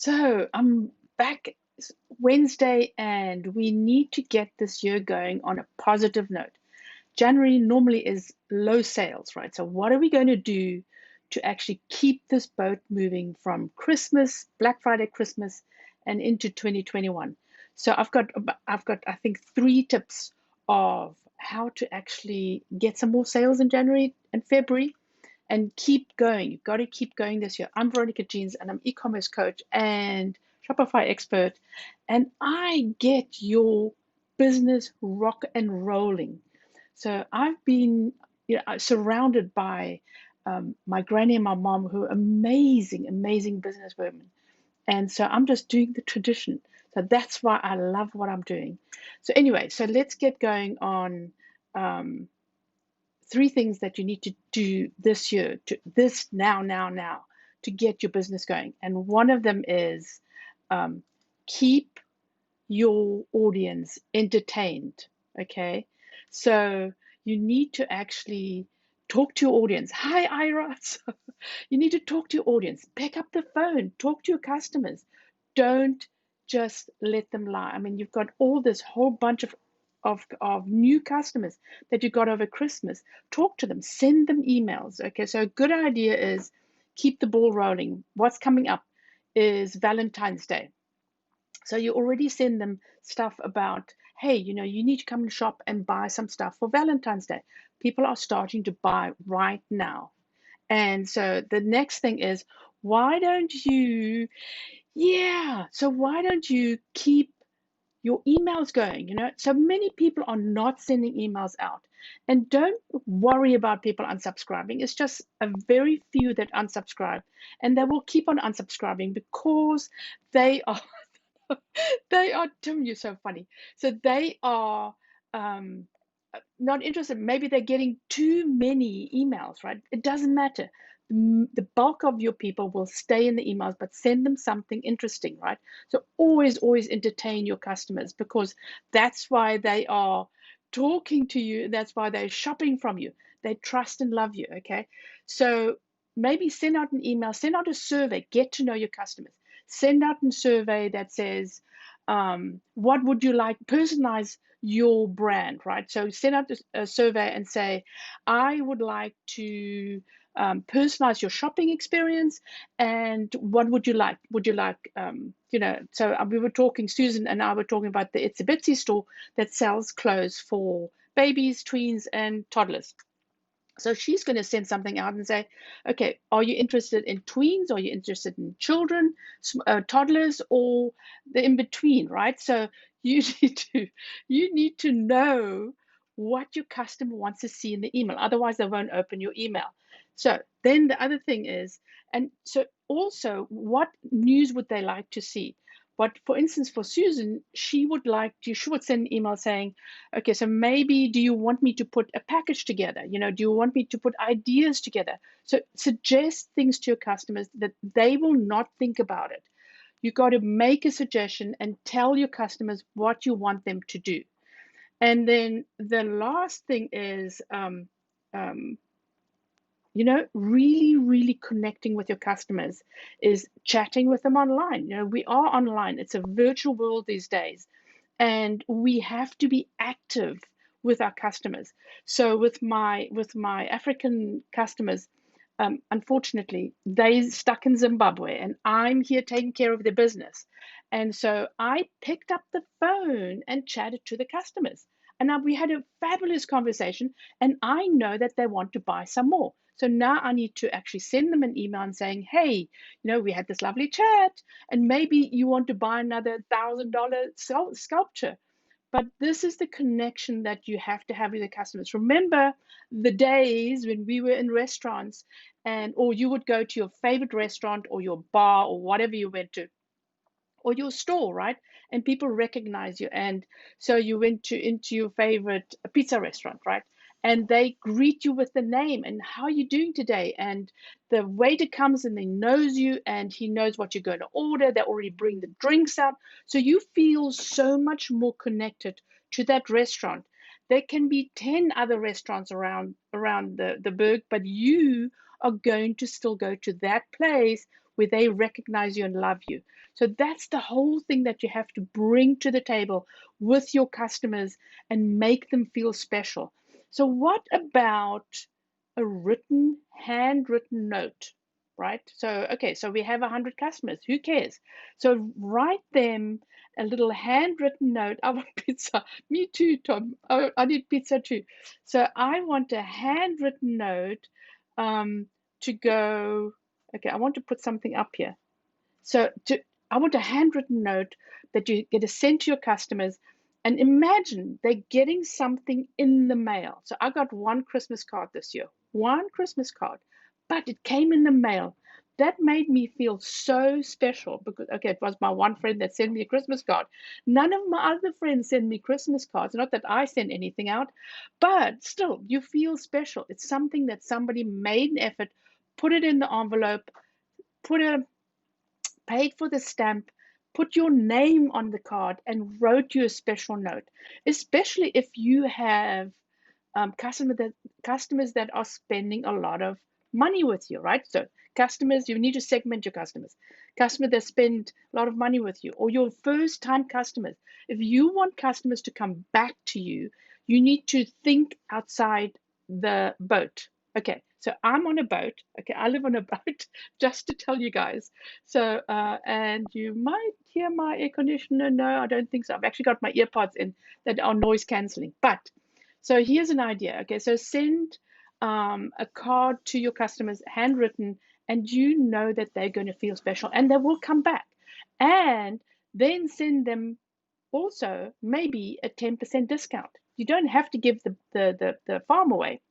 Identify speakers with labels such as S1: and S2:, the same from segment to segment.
S1: So I'm back Wednesday, and we need to get this year going on a positive note. January normally is low sales, right? So what are we going to do to actually keep this boat moving from Christmas, Black Friday, Christmas, and into 2021? So I've got I think 3 tips of how to actually get some more sales in January and February and keep going. You've got to keep going this year. I'm Veronica Jeans, and I'm e-commerce coach and Shopify expert, and I get your business rock and rolling. So I've been, surrounded by my granny and my mom, who are amazing, amazing businesswomen, and so I'm just doing the tradition. So that's why I love what I'm doing. So anyway, so let's get going on. Um, 3 things that you need to do this year, to this now to get your business going. And one of them is keep your audience entertained. Okay. So you need to actually talk to your audience. Hi, Ira. You need to talk to your audience. Pick up the phone, talk to your customers. Don't just let them lie. I mean, you've got all this whole bunch of new customers that you got over Christmas. Talk to them, send them emails. Okay, so a good idea is keep the ball rolling. What's coming up is Valentine's Day. So you already send them stuff about, hey, you need to come and shop and buy some stuff for Valentine's Day. People are starting to buy right now. And so the next thing is, why don't you, yeah, so why don't you keep your emails going? So many people are not sending emails out. And don't worry about people unsubscribing. It's just a very few that unsubscribe, and they will keep on unsubscribing because they are they are, Tim, you're so funny. So they are um, not interested. Maybe they're getting too many emails, right? It doesn't matter. The bulk of your people will stay in the emails, but send them something interesting, right? So always, always entertain your customers, because that's why they are talking to you. That's why they're shopping from you. They trust and love you, okay? So maybe send out an email, send out a survey, get to know your customers. Send out a survey that says, what would you like? Personalize your brand, right? So send out a survey and say, I would like to personalize your shopping experience. And what would you like? Would you like, so we were talking, Susan and I were talking about the It's a Bitsy store that sells clothes for babies, tweens, and toddlers. So she's going to send something out and say, okay, are you interested in tweens? Are you interested in children, toddlers, or the in between, right? So you need to know what your customer wants to see in the email. Otherwise, they won't open your email. So then the other thing is, and so also, what news would they like to see? But for instance, for Susan, she would send an email saying, okay, so maybe do you want me to put a package together? Do you want me to put ideas together? So suggest things to your customers that they will not think about it. You got to make a suggestion and tell your customers what you want them to do. And then the last thing is, um, really, really connecting with your customers is chatting with them online. We are online. It's a virtual world these days, and we have to be active with our customers. So with my African customers, unfortunately, they stuck in Zimbabwe, and I'm here taking care of their business. And so I picked up the phone and chatted to the customers. And now we had a fabulous conversation, and I know that they want to buy some more. So now I need to actually send them an email and saying, hey, we had this lovely chat, and maybe you want to buy another $1,000 sculpture. But this is the connection that you have to have with the customers. Remember the days when we were in restaurants, or you would go to your favorite restaurant or your bar or whatever you went to, or your store, right? And people recognize you. And so you went into your favorite pizza restaurant, right? And they greet you with the name and how are you doing today? And the waiter comes and he knows you and he knows what you're going to order. They already bring the drinks out. So you feel so much more connected to that restaurant. There can be 10 other restaurants around the Berg, but you are going to still go to that place where they recognize you and love you. So that's the whole thing that you have to bring to the table with your customers and make them feel special. So what about a handwritten note, right? So, okay, so we have 100 customers. Who cares? So write them a little handwritten note. I want pizza. Me too, Tom. Oh, I need pizza too. So I want a handwritten note to go. Okay, I want to put something up here. I want a handwritten note that you get to send to your customers, and imagine they're getting something in the mail. So I got one Christmas card this year, one Christmas card, but it came in the mail. That made me feel so special because, okay, it was my one friend that sent me a Christmas card. None of my other friends send me Christmas cards. Not that I send anything out, but still, you feel special. It's something that somebody made an effort, put it in the envelope, put a paid for the stamp, put your name on the card, and wrote you a special note, especially if you have customers that are spending a lot of money with you, right? So customers, you need to segment your customers. Customers that spend a lot of money with you, or your first time customers. If you want customers to come back to you, you need to think outside the boat. Okay, so I'm on a boat. Okay, I live on a boat, just to tell you guys. So, and you might hear my air conditioner. No, I don't think so. I've actually got my earpods in that are noise canceling. But so here's an idea. Okay, so send a card to your customers, handwritten, and you know that they're going to feel special and they will come back. And then send them also maybe a 10% discount. You don't have to give the farm away.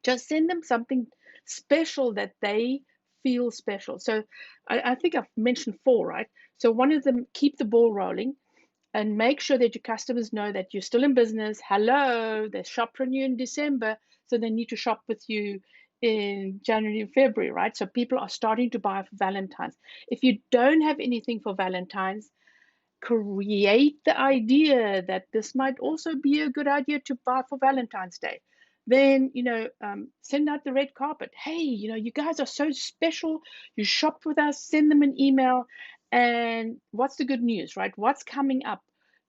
S1: Just send them something special that they feel special. So I think I've mentioned four, right? So one of them, keep the ball rolling and make sure that your customers know that you're still in business. Hello, they shopped from you in December, so they need to shop with you in January and February, right? So people are starting to buy for Valentine's. If you don't have anything for Valentine's, create the idea that this might also be a good idea to buy for Valentine's Day. Then, send out the red carpet. Hey, you guys are so special. You shopped with us, send them an email. And what's the good news, right? What's coming up?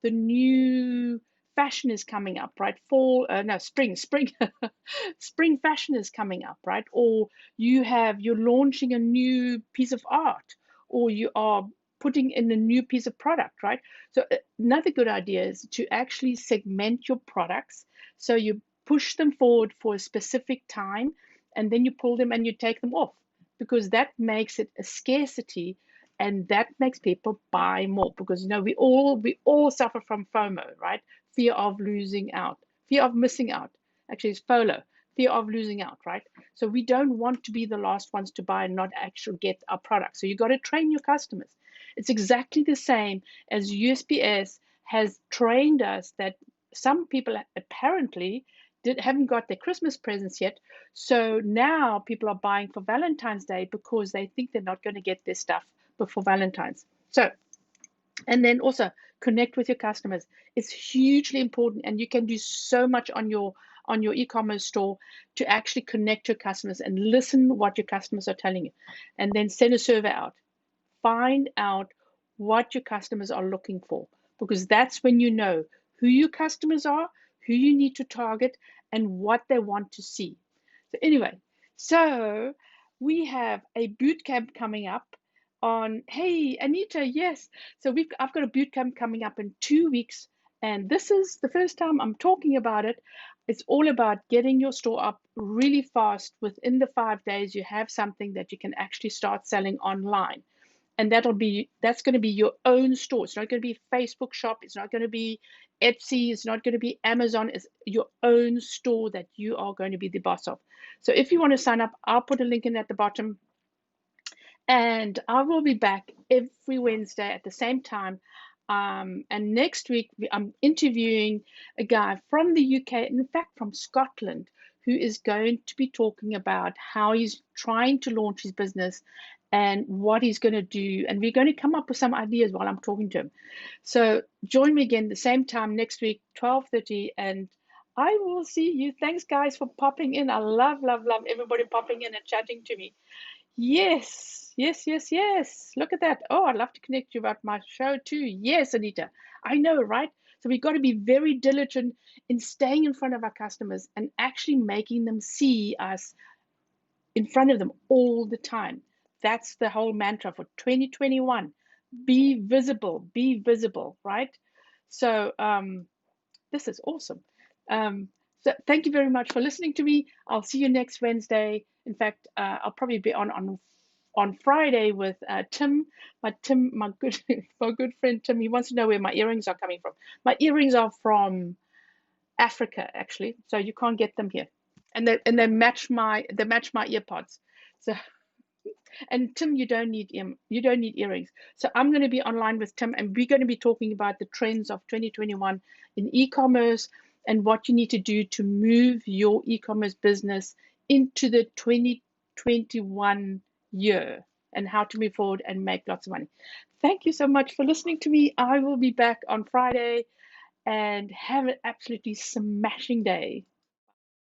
S1: The new fashion is coming up, right? Fall, no, spring, spring fashion is coming up, right? Or you're launching a new piece of art, or you are putting in a new piece of product, right? So another good idea is to actually segment your products. So you push them forward for a specific time, and then you pull them and you take them off, because that makes it a scarcity, and that makes people buy more, because we all suffer from FOMO, right? Fear of losing out, fear of missing out. Actually, it's FOLO, fear of losing out, right? So we don't want to be the last ones to buy and not actually get our product. So you got to train your customers. It's exactly the same as USPS has trained us that some people apparently haven't got their Christmas presents yet. So now people are buying for Valentine's Day because they think they're not going to get their stuff before Valentine's. So, and then also connect with your customers. It's hugely important, and you can do so much on your e-commerce store to actually connect your customers and listen what your customers are telling you, and then send a survey out. Find out what your customers are looking for, because that's when you know who your customers are, who you need to target, and what they want to see. So anyway, so we have a boot camp coming up on, hey, Anita, yes. So I've got a boot camp coming up in 2 weeks, and this is the first time I'm talking about it. It's all about getting your store up really fast. Within the 5 days, you have something that you can actually start selling online, and that's going to be your own store. It's not going to be Facebook shop, it's not going to be Etsy, it's not going to be Amazon. It's your own store that you are going to be the boss of. So if you want to sign up, I'll put a link in at the bottom, and I will be back every Wednesday at the same time. And next week I'm interviewing a guy from the UK, in fact from Scotland, who is going to be talking about how he's trying to launch his business and what he's going to do. And we're going to come up with some ideas while I'm talking to him. So join me again the same time next week, 12:30, and I will see you. Thanks, guys, for popping in. I love, love, love everybody popping in and chatting to me. Yes, yes, yes, yes. Look at that. Oh, I'd love to connect you about my show too. Yes, Anita. I know, right? So we've got to be very diligent in staying in front of our customers and actually making them see us in front of them all the time. That's the whole mantra for 2021. Be visible, right? So this is awesome. Um, so thank you very much for listening to me. I'll see you next Wednesday. In fact, I'll probably be on Friday with Tim. My good my good friend Tim. He wants to know where my earrings are coming from. My earrings are from Africa, actually. So you can't get them here, and they match my earpods. So and Tim, you don't need earrings. So I'm going to be online with Tim, and we're going to be talking about the trends of 2021 in e-commerce and what you need to do to move your e-commerce business into the 2021 year and how to move forward and make lots of money. Thank you so much for listening to me. I will be back on Friday and have an absolutely smashing day.